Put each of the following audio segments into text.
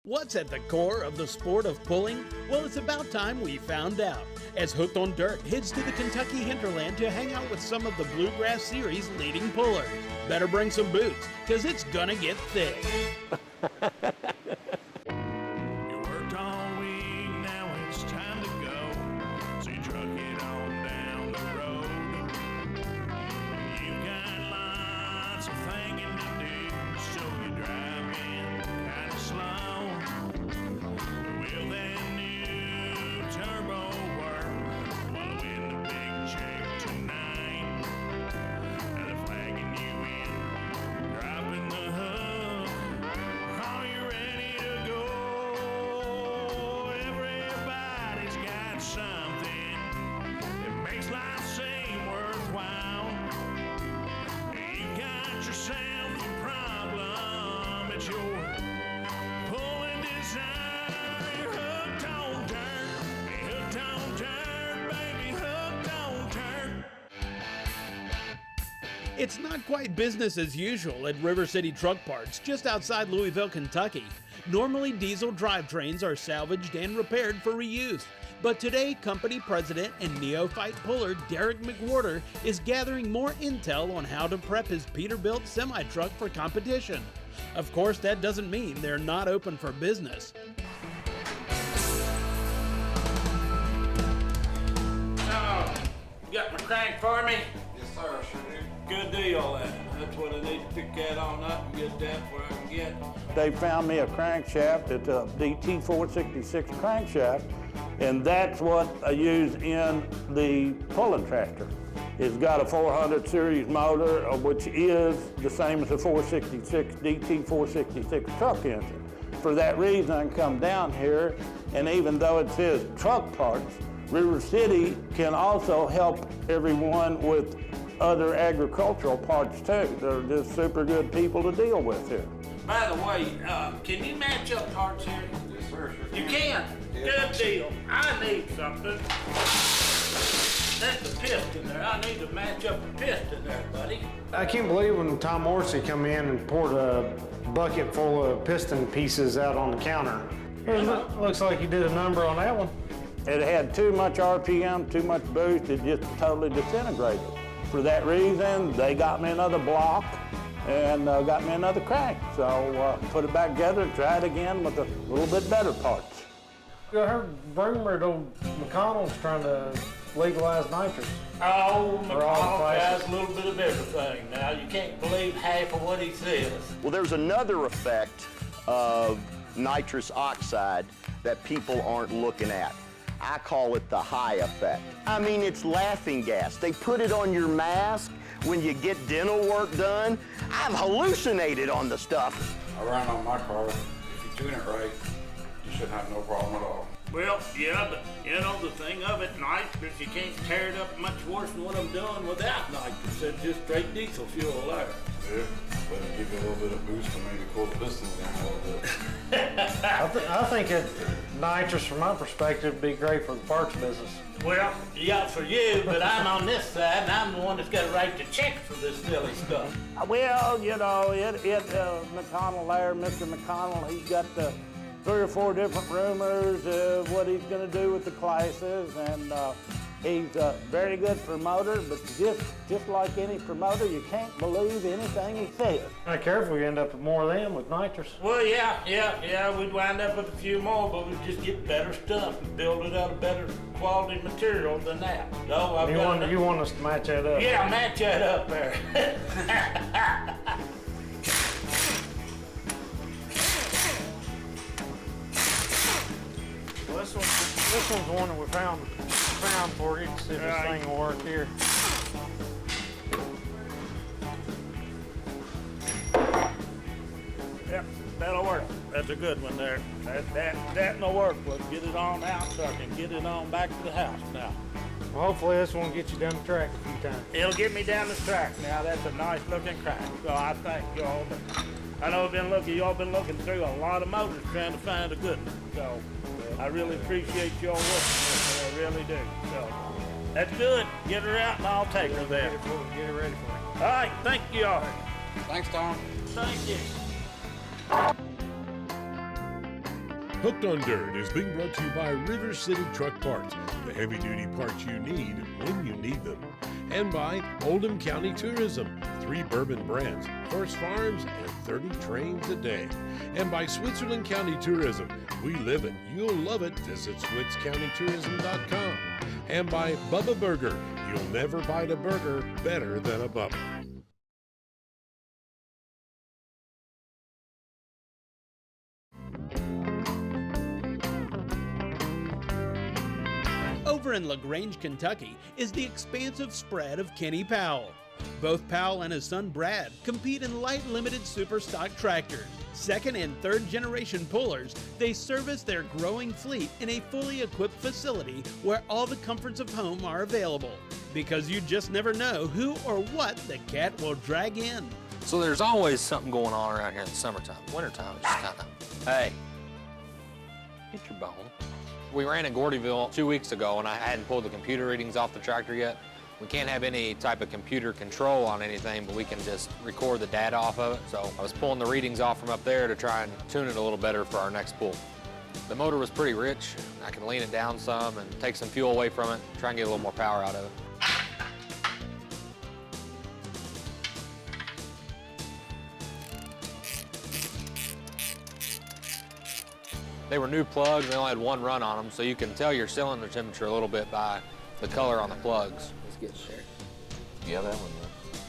What's at the core of the sport of pulling? Well, it's about time we found out. As Hooked on Dirt heads to the Kentucky hinterland to hang out with some of the Bluegrass Series leading pullers. Better bring some boots, because it's gonna get thick. You worked all week, now it's time to go. So you truck it on down the road. You've got lots of thinking to do, so you're driving kind of slow. Will that new turbo work? While in the big check tonight, and they're flagging you in, dropping the hook. Are you ready to go? Everybody's got something that makes life seem worthwhile. You got yourself a problem, it's your pulling desire. You're hooked on dirt, hooked on dirt, baby, hooked on dirt. It's not quite business as usual at River City Truck Parts, just outside Louisville, Kentucky. Normally, diesel drivetrains are salvaged and repaired for reuse. But today, company president and neophyte puller Derek McWhorter is gathering more intel on how to prep his Peterbilt semi-truck for competition. Of course, that doesn't mean they're not open for business. Oh, you got my crank for me? Yes, sir, sure do. Good deal, then. That's what I need to pick that on up and get that where I can get. They found me a crankshaft. It's a DT466 crankshaft, and that's what I use in the pulling tractor. It's got a 400 series motor, which is the same as the 466 DT466 truck engine. For that reason, I can come down here, and even though it says truck parts, River City can also help everyone with other agricultural parts too. They're just super good people to deal with here. By the way, can you match up parts here? Yes, sir, sure You can? Good deal. I need something. That's the piston there. I need to match up the piston there, buddy. I can't believe when Tom Morrissey come in and poured a bucket full of piston pieces out on the counter. It looks like he did a number on that one. It had too much RPM, too much boost, it just totally disintegrated. For that reason, they got me another block and got me another crank. So put it back together and try it again with a little bit better parts. I heard rumored old McConnell's trying to legalize nitrous. Oh, For all McConnell has prices. a little bit of everything now. You can't believe half of what he says. Well, there's another effect of nitrous oxide that people aren't looking at. I call it the high effect. I mean, it's laughing gas. They put it on your mask when you get dental work done. I've hallucinated on the stuff. I ran on my car. If you tune it right, you should have no problem at all. Well, yeah, but you know the thing of it, nitrous, you can't tear it up much worse than what I'm doing without nitrous. It's just straight diesel fuel there. Yeah, but it'll give you a little bit of boost and maybe cool the pistons down a little bit. I think nitrous, from my perspective, would be great for the parts business. Well, yeah, for you, but I'm on this side, and I'm the one that's got to write the check for this silly stuff. Well, you know, McConnell there, Mr. McConnell, he's got 3 or 4 different rumors of what he's going to do with the classes, and he's a very good promoter, but just like any promoter, you can't believe anything he says. Be careful, you end up with more of them with nitrous. Well, yeah, we'd wind up with a few more, but we'd just get better stuff and build it out of better quality material than that. So You want us to match that up? Yeah, match that up there. Well, this one's one that we found for you. See if this thing will work here. Yep, that'll work. That's a good one there. That'll work. We'll get it on out so I can get it on back to the house now. Well, hopefully this one will get you down the track a few times. It'll get me down the track now. That's a nice looking crack. So I thank y'all. I know y'all been looking through a lot of motors trying to find a good one. So I really appreciate y'all working with me. I really do. So that's good. Get her out and I'll take her there. Get it ready for you. All right, thank you all. Thanks, Tom. Thank you. Hooked on Dirt is being brought to you by River City Truck Parts, the heavy-duty parts you need when you need them. And by Oldham County Tourism, 3 bourbon brands, horse farms, and 30 trains a day. And by Switzerland County Tourism, we live it, you'll love it, visit SwitzCountyTourism.com. And by Bubba Burger, you'll never bite a burger better than a Bubba. Over in LaGrange, Kentucky, is the expansive spread of Kenny Powell. Both Powell and his son Brad compete in light limited super stock tractors. Second and third generation pullers, they service their growing fleet in a fully equipped facility where all the comforts of home are available. Because you just never know who or what the cat will drag in. So there's always something going on around here in the summertime. Wintertime, it's just kind of, hey, get your bone. We ran in Gordyville 2 weeks ago and I hadn't pulled the computer readings off the tractor yet. We can't have any type of computer control on anything, but we can just record the data off of it. So I was pulling the readings off from up there to try and tune it a little better for our next pull. The motor was pretty rich. I can lean it down some and take some fuel away from it, try and get a little more power out of it. They were new plugs, they only had 1 run on them, so you can tell your cylinder temperature a little bit by the color on the plugs. Let's get there. Yeah, that one does.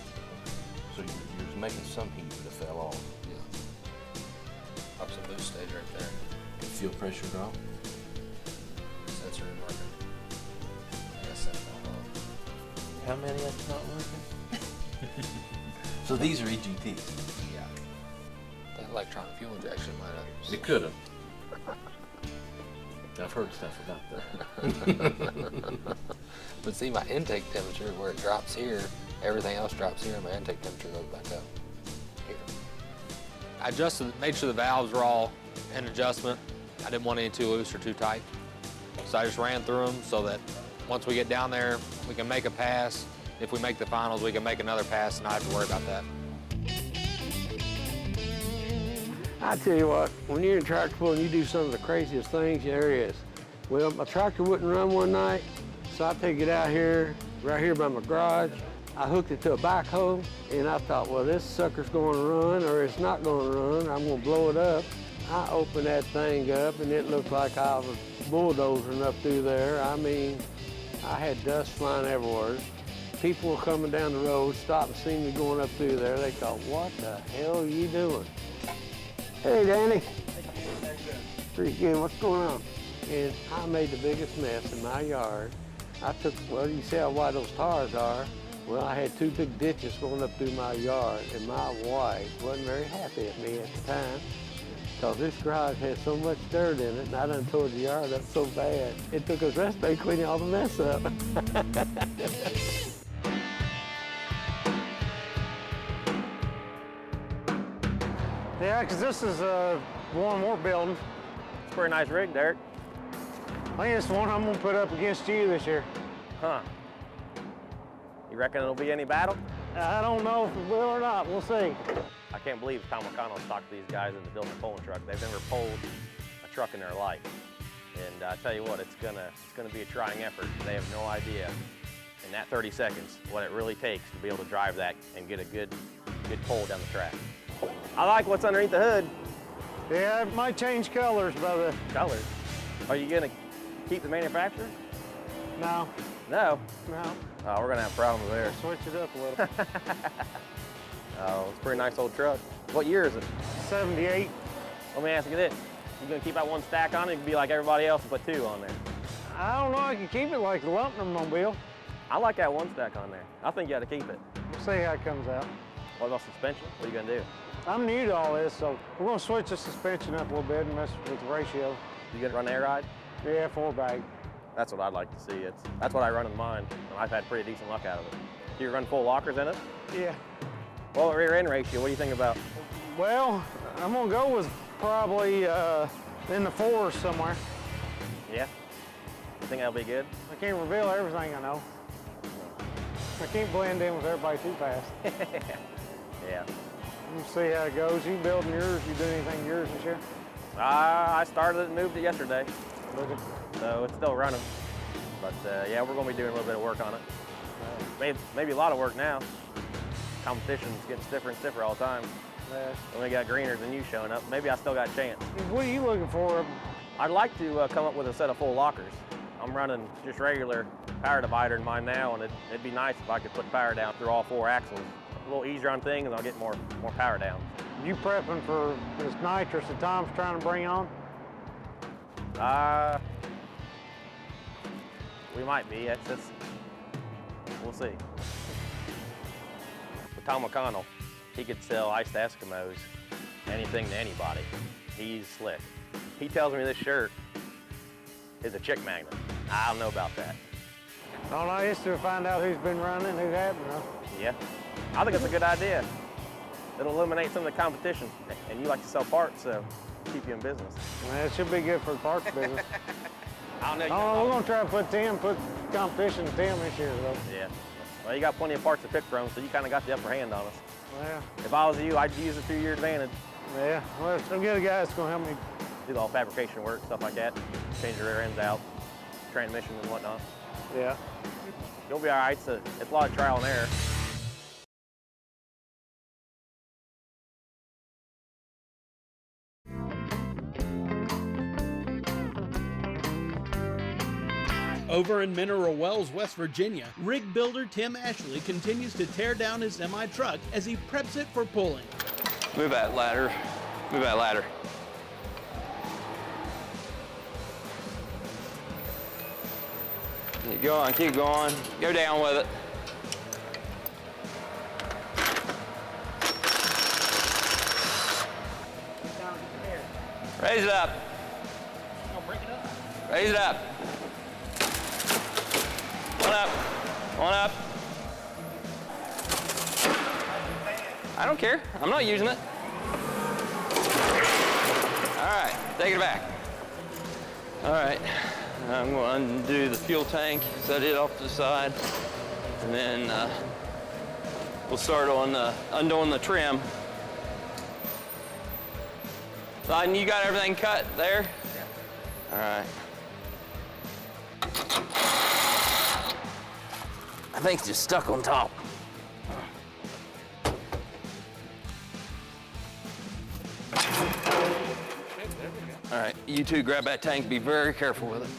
So you're making some heat, but it fell off. Yeah. Up some boost stage right there. Can fuel pressure drop? Sensor isn't working. I guess that's not on. How many of it's not working? So these are EGTs? Yeah. That electronic fuel injection might have. It could have. I've heard stuff about that. But see, my intake temperature, where it drops here, everything else drops here, and my intake temperature goes back up here. I made sure the valves were all in adjustment. I didn't want any too loose or too tight. So I just ran through them so that once we get down there, we can make a pass. If we make the finals, we can make another pass and not have to worry about that. I tell you what, when you're in tractor pulling, you do some of the craziest things there is. Well, my tractor wouldn't run one night, so I take it out here, right here by my garage. I hooked it to a backhoe, and I thought, well, this sucker's going to run, or it's not going to run. I'm going to blow it up. I opened that thing up, and it looked like I was bulldozing up through there. I mean, I had dust flying everywhere. People were coming down the road, stopped and seen me going up through there. They thought, what the hell are you doing? Hey, Danny. Pretty good. What's going on? And I made the biggest mess in my yard. I took, well, you see how wide those tires are. Well, I had 2 big ditches going up through my yard, and my wife wasn't very happy at me at the time because this garage had so much dirt in it, and I done tore the yard up so bad. It took us rest day cleaning all the mess up. Yeah, because this is one we're building. It's a pretty nice rig, Derek. I think it's the one I'm gonna put up against you this year. Huh. You reckon it'll be any battle? I don't know if it will or not, we'll see. I can't believe Tom McConnell talked these guys into building a pulling truck. They've never pulled a truck in their life. And I tell you what, it's gonna be a trying effort. They have no idea in that 30 seconds what it really takes to be able to drive that and get a good pull down the track. I like what's underneath the hood. Yeah, it might change colors, brother. Colors? Are you gonna keep the manufacturer? No. No? No. Oh, we're gonna have problems there. Switch it up a little. Oh, it's a pretty nice old truck. What year is it? 78. Let me ask you this. You gonna keep that one stack on it? You can be like everybody else and put 2 on there. I don't know, I can keep it like the Lumpner mobile. I like that one stack on there. I think you ought to keep it. We'll see how it comes out. What about suspension? What are you gonna do? I'm new to all this, so we're gonna switch the suspension up a little bit and mess with the ratio. You gonna run air ride? Yeah, 4-bag. That's what I'd like to see. That's what I run in mine, and I've had pretty decent luck out of it. Do you run full lockers in it? Yeah. Well, rear end ratio, what do you think about? Well, I'm gonna go with probably in the 4s somewhere. Yeah? You think that'll be good? I can't reveal everything I know. I can't blend in with everybody too fast. Yeah. We'll see how it goes. You building yours? You doing anything yours this year? I started it and moved it yesterday, so it's still running. But yeah, we're going to be doing a little bit of work on it. Maybe a lot of work now. Competition's getting stiffer and stiffer all the time. When we got greeners than you showing up, maybe I still got a chance. What are you looking for? I'd like to come up with a set of full lockers. I'm running just regular power divider in mine now, and it'd be nice if I could put power down through all 4 axles. A little easier on things, and I'll get more power down. You prepping for this nitrous that Tom's trying to bring on? We might be. We'll see. With Tom McConnell, he could sell ice to Eskimos, anything to anybody. He's slick. He tells me this shirt is a chick magnet. I don't know about that. I don't know, just to find out who's been running, who hasn't. Yeah, I think it's a good idea. It'll eliminate some of the competition, and you like to sell parts, so keep you in business. Well, it should be good for the parts business. I don't know. Oh, we're gonna try to put competition to 10 this year, though. Yeah. Well, you got plenty of parts to pick from, so you kind of got the upper hand on us. Yeah. If I was you, I'd use it to your advantage. Yeah. Well, some good guys gonna help me do all fabrication work, stuff like that. Change the rear ends out, transmission and whatnot. Yeah. You'll be all right. It's a lot of trial and error. Over in Mineral Wells, West Virginia, rig builder Tim Ashley continues to tear down his semi-truck as he preps it for pulling. Move that ladder. Move that ladder. Keep going, keep going. Go down with it. Raise it up. Raise it up. One up. One up. I don't care. I'm not using it. All right, take it back. All right, I'm going to undo the fuel tank, set it off to the side, and then we'll start on undoing the trim. Lydon, you got everything cut there? Yeah. All right. I think it's just stuck on top. All right, you two grab that tank, be very careful with it.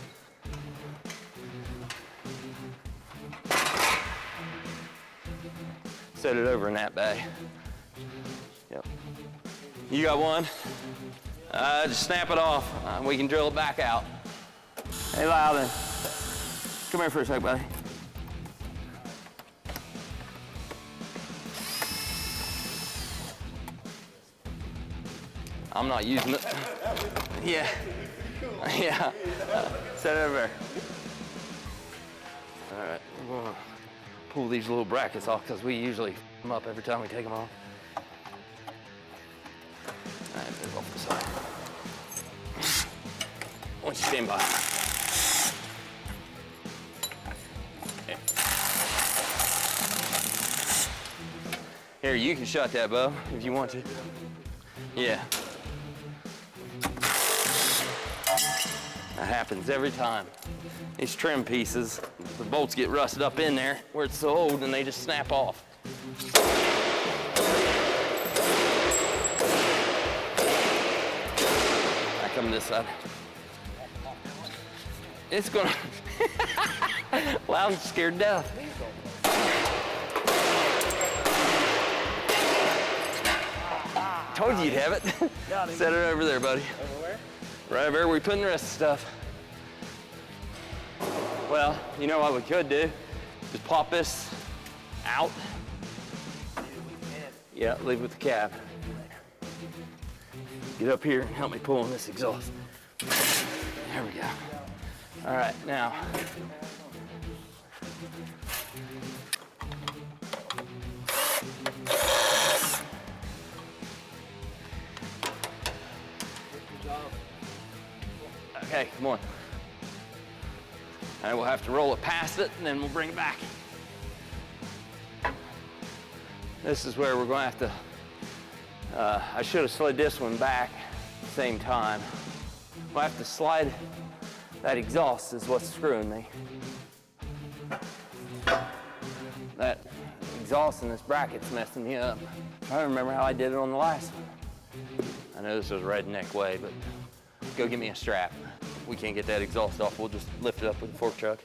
Set it over in that bag. Yep. You got one? Just snap it off. We can drill it back out. Hey, Loudon, come here for a sec, buddy. I'm not using it. Yeah. Yeah. Set it over there. All right. We're gonna pull these little brackets off because we usually f them up every time we take them off. All right, move off the side. Why don't you stand by? Here, you can shut that, Bo, if you want to. Yeah. That happens every time. These trim pieces, the bolts get rusted up in there where it's so old and they just snap off. I come this side. It's gonna, Loudon's scared to death. Told you you'd have it. Set it over there, buddy. Over where? Right over where we putting the rest of the stuff. Well, you know what we could do? Just pop this out. Yeah, leave it with the cab. Get up here and help me pull on this exhaust. There we go. All right, now. Okay, come on. And we'll have to roll it past it, and then we'll bring it back. This is where we're going to have to, I should have slid this one back same time. We'll have to slide that exhaust is what's screwing me. That exhaust in this bracket's messing me up. I remember how I did it on the last one. I know this was redneck way, but go get me a strap. We can't get that exhaust off. We'll just lift it up with the fork truck.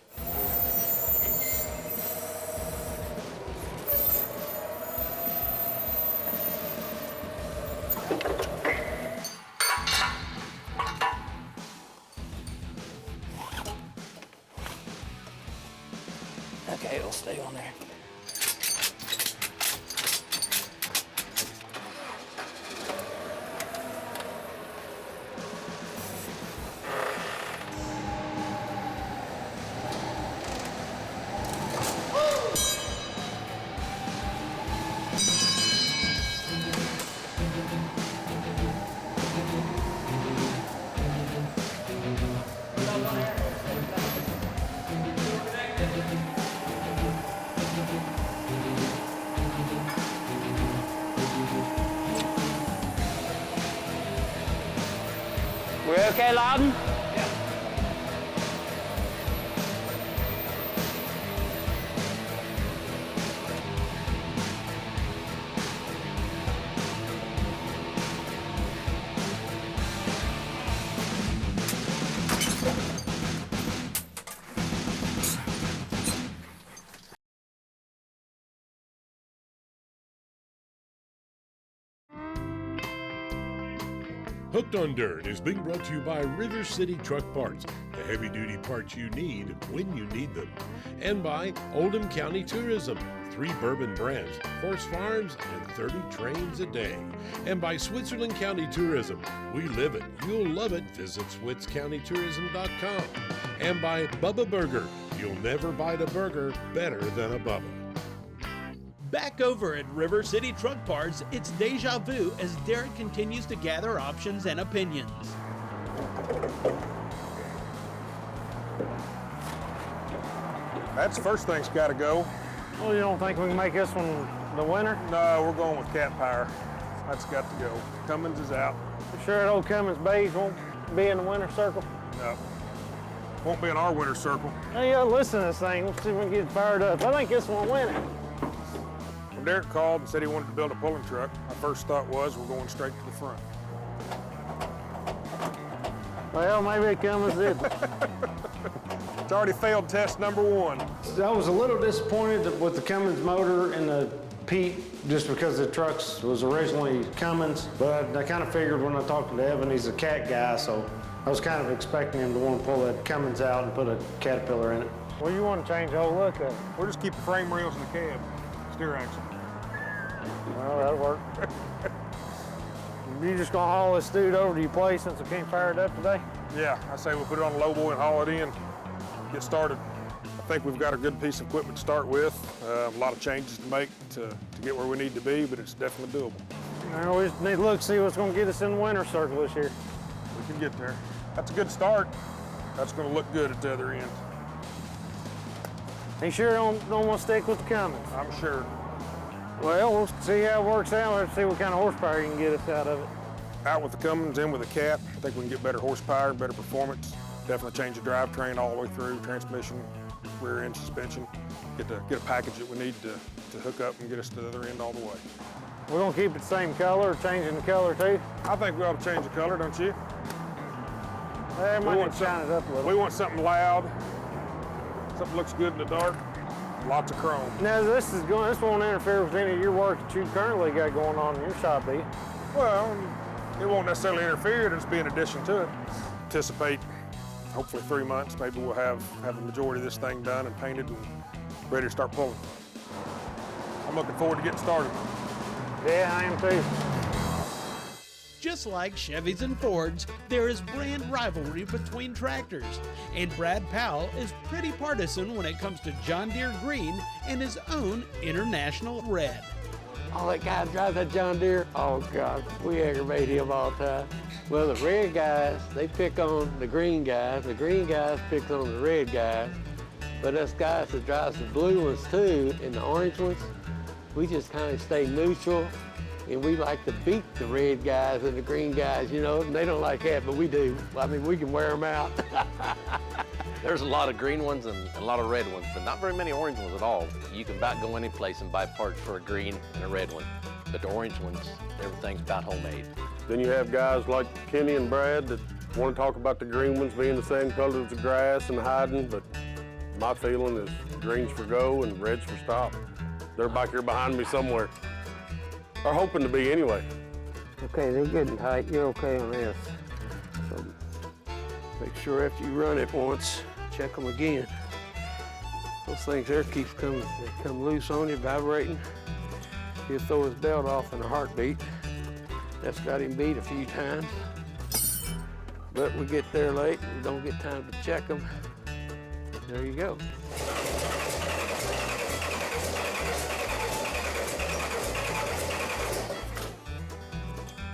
Okay, it'll stay on there. We okay, Loudon? Yeah. Hooked on Dirt is being brought to you by River City Truck Parts, the heavy-duty parts you need when you need them. And by Oldham County Tourism, 3 bourbon brands, horse farms, and 30 trains a day. And by Switzerland County Tourism, we live it, you'll love it, visit SwitzCountyTourism.com. And by Bubba Burger, you'll never bite a burger better than a Bubba. Back over at River City Truck Parts, it's deja vu as Derek continues to gather options and opinions. That's the first thing's got to go. Well, you don't think we can make this one the winner? No, we're going with cat power. That's got to go. Cummins is out. You sure that old Cummins beige won't be in the winner's circle? No. Won't be in our winner's circle. Hey, you gotta listen to this thing. Let's see if we can get it fired up. I think this one will win it. When Derek called and said he wanted to build a pulling truck, my first thought was we're going straight to the front. Well, maybe Cummins did. It's already failed test number 1. I was a little disappointed with the Cummins motor and the Pete just because the trucks was originally Cummins, but I kind of figured when I talked to Evan, he's a cat guy, so I was kind of expecting him to want to pull that Cummins out and put a Caterpillar in it. Well, you want to change the whole look of it. We'll just keep the frame rails in the cab, steer axle. Well, that'll work. You just gonna haul this dude over to your place since it can't fire it up today? Yeah, I say we'll put it on a low boy and haul it in, get started. I think we've got a good piece of equipment to start with. A lot of changes to make to get where we need to be, but it's definitely doable. Well, we just need to look, see what's gonna get us in the winner's circle this year. We can get there. That's a good start. That's gonna look good at the other end. You sure don't want to stick with the Cummins? I'm sure. Well, we'll see how it works out. Let's see what kind of horsepower you can get us out of it. Out with the Cummins, in with the Cat. I think we can get better horsepower, better performance. Definitely change the drivetrain all the way through, transmission, rear end suspension. Get a package that we need to hook up and get us to the other end all the way. We're gonna keep it the same color, or changing the color too? I think we ought to change the color, don't you? Hey, might need to shine it up a little. We want something loud, something that looks good in the dark. Lots of chrome. Now this won't interfere with any of your work that you currently got going on in your shop, do you? Well, it won't necessarily interfere, it'll just be an addition to it. Anticipate, hopefully 3 months, maybe we'll have the majority of this thing done and painted and ready to start pulling. I'm looking forward to getting started. Yeah, I am too. Just like Chevys and Fords, there is brand rivalry between tractors, and Brad Powell is pretty partisan when it comes to John Deere Green and his own International Red. Oh, that guy drives that John Deere? Oh, God, we aggravate him all the time. Well, the red guys, they pick on the green guys pick on the red guys, but us guys that drives the blue ones too and the orange ones, we just kind of stay neutral And we like to beat the red guys and the green guys, you know, and they don't like that, but we do. I mean, we can wear them out. There's a lot of green ones and a lot of red ones, but not very many orange ones at all. You can about go any place and buy parts for a green and a red one. But the orange ones, everything's about homemade. Then you have guys like Kenny and Brad that want to talk about the green ones being the same color as the grass and hiding, but my feeling is greens for go and reds for stop. They're back here behind me somewhere. Or hoping to be anyway. Okay, they're getting tight. You're okay on this. So make sure after you run it once, check them again. Those things there keeps coming, they come loose on you, vibrating. He'll throw his belt off in a heartbeat. That's got him beat a few times. But we get there late, we don't get time to check them. There you go.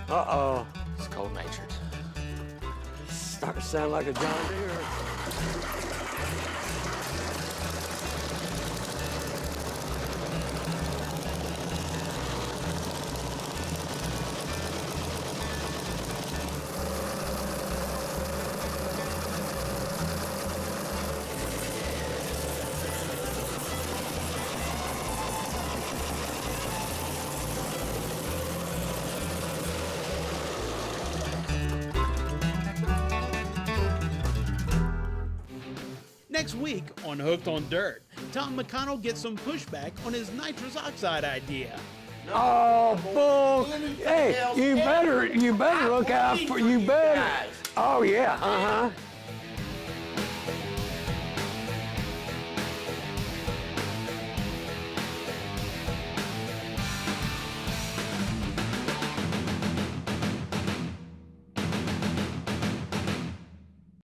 Uh-oh. It's cold natured. Starting to sound like a John Deere. Next week on Hooked on Dirt, Tom McConnell gets some pushback on his nitrous oxide idea. Oh, bull! Hey, you better look out for, you better. Oh yeah,